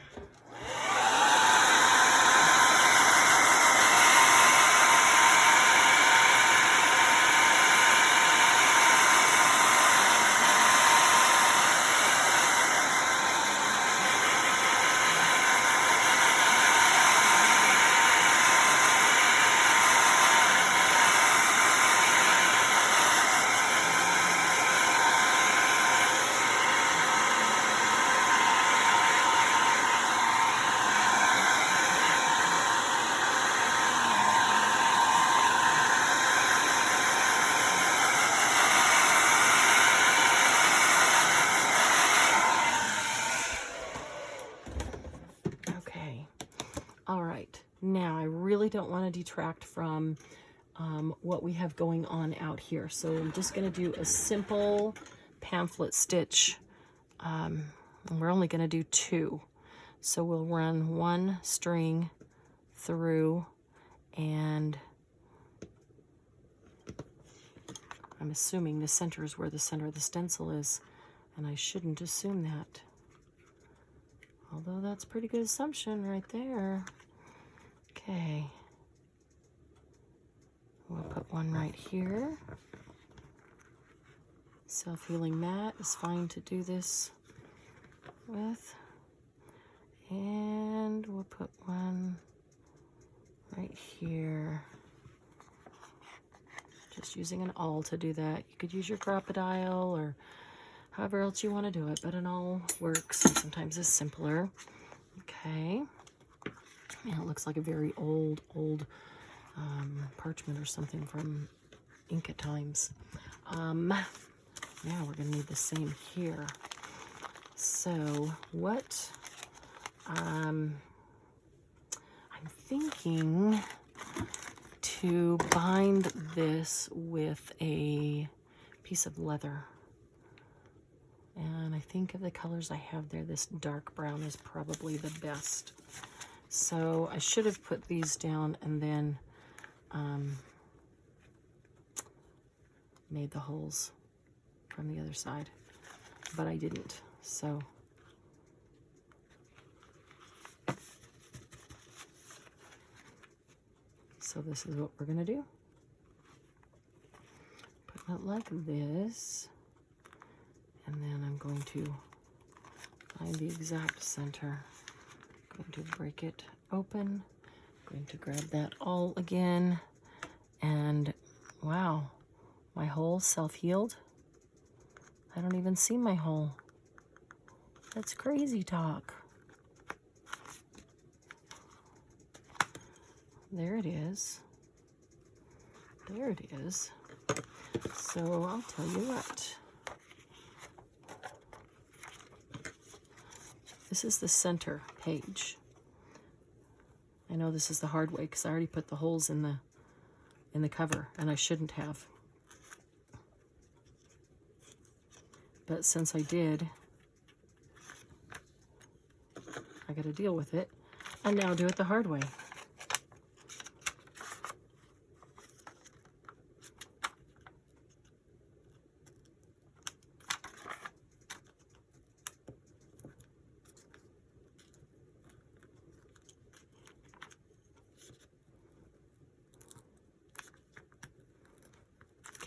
Now, I really don't want to detract from what we have going on out here. So I'm just going to do a simple pamphlet stitch. And we're only going to do 2. So we'll run 1 string through, and I'm assuming the center is where the center of the stencil is. And I shouldn't assume that. Although that's a pretty good assumption right there. Okay, we'll put one right here. Self-healing mat is fine to do this with. And we'll put one right here. Just using an awl to do that. You could use your crocodile or however else you want to do it, but an awl works and sometimes is simpler. Okay. Yeah, it looks like a very old parchment or something from Inca times. Now we're going to need the same here. So what I'm thinking to bind this with a piece of leather. And I think of the colors I have there, this dark brown is probably the best. So I should have put these down and then made the holes from the other side, but I didn't. So this is what we're gonna do. Put it like this, and then I'm going to Find the exact center. I'm going to break it open. I'm going to grab that all again. And wow, my hole self-healed. I don't even see my hole. That's crazy talk. There it is. There it is. So I'll tell you what. This is the center page. I know this is the hard way because I already put the holes in the cover, and I shouldn't have. But since I did, I got to deal with it, and now do it the hard way.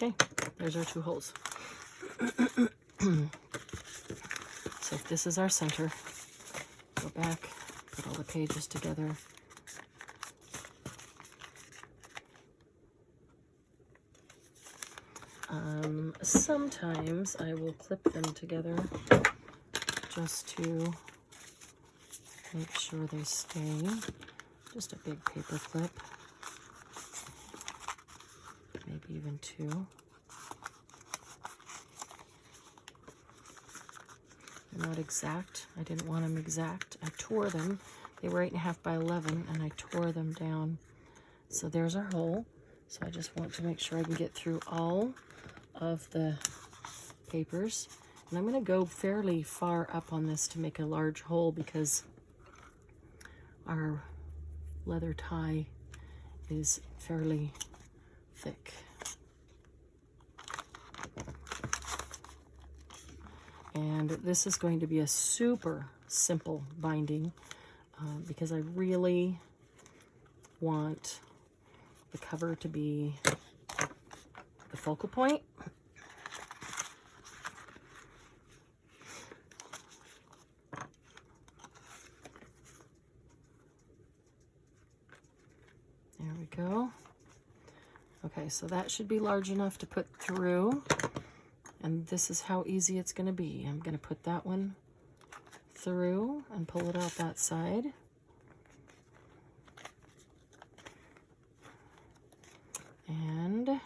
Okay, there's our 2 holes. So if this is our center, go back, put all the pages together. Sometimes I will clip them together just to make sure they stay. Just a big paper clip. Maybe even 2. They're not exact. I didn't want them exact. I tore them. They were 8.5 by 11, and I tore them down. So there's our hole. So I just want to make sure I can get through all of the papers. And I'm going to go fairly far up on this to make a large hole because our leather tie is fairly thick. And this is going to be a super simple binding because I really want the cover to be the focal point. There we go. Okay, so that should be large enough to put through. And this is how easy it's going to be. I'm going to put that one through and pull it out that side. And I'm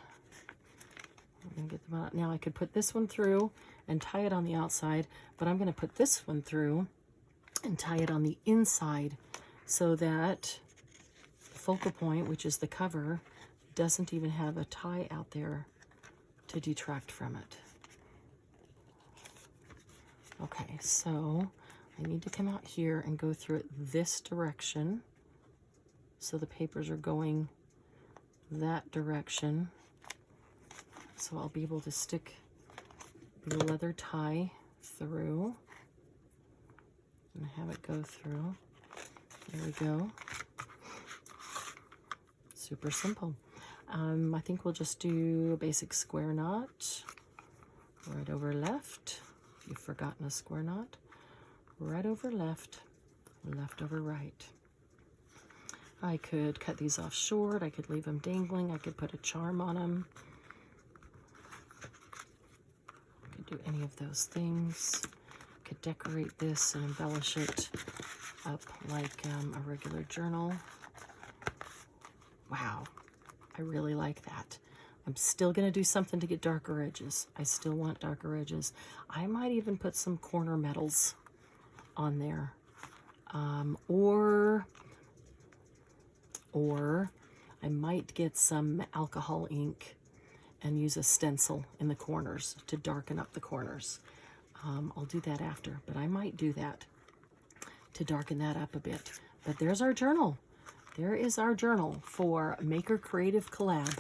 going to get them out. Now I could put this one through and tie it on the outside, but I'm going to put this one through and tie it on the inside so that the focal point, which is the cover, doesn't even have a tie out there to detract from it. Okay, so I need to come out here and go through it this direction. So the papers are going that direction. So I'll be able to stick the leather tie through and have it go through. There we go. Super simple. I think we'll just do a basic square knot. Right over left. If you've forgotten a square knot. Right over left, left over right. I could cut these off short. I could leave them dangling. I could put a charm on them. I could do any of those things. I could decorate this and embellish it up like a regular journal. Wow, I really like that. I'm still going to do something to get darker edges. I still want darker edges. I might even put some corner metals on there. Or I might get some alcohol ink and use a stencil in the corners to darken up the corners. I'll do that after, but I might do that to darken that up a bit. But there's our journal. There is our journal for Maker Creative Collab,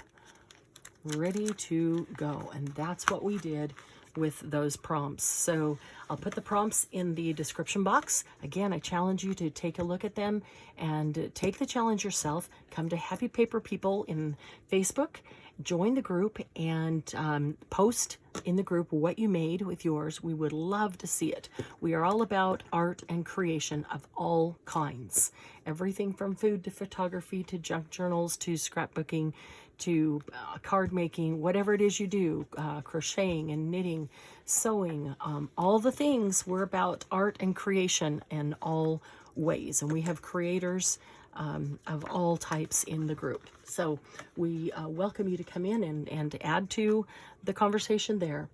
ready to go. And that's what we did with those prompts. So I'll put the prompts in the description box. Again, I challenge you to take a look at them and take the challenge yourself. Come to Happy Paper People in Facebook join the group and post in the group what you made with yours. We would love to see it. We are all about art and creation of all kinds. Everything from food to photography to junk journals to scrapbooking to card making, whatever it is you do, crocheting and knitting, sewing, all the things. We're about art and creation in all ways. And we have creators of all types in the group. So we welcome you to come in and add to the conversation there.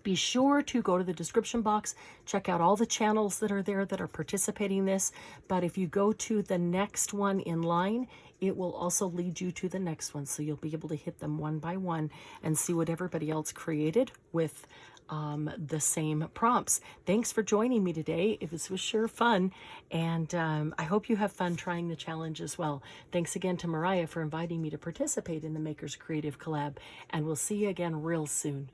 Be sure to go to the description box, check out all the channels that are there that are participating in this. But if you go to the next one in line, it will also lead you to the next one. So you'll be able to hit them one by one and see what everybody else created with the same prompts. Thanks for joining me today. This was sure fun. And I hope you have fun trying the challenge as well. Thanks again to Mariah for inviting me to participate in the Makers Creative Collab. And we'll see you again real soon.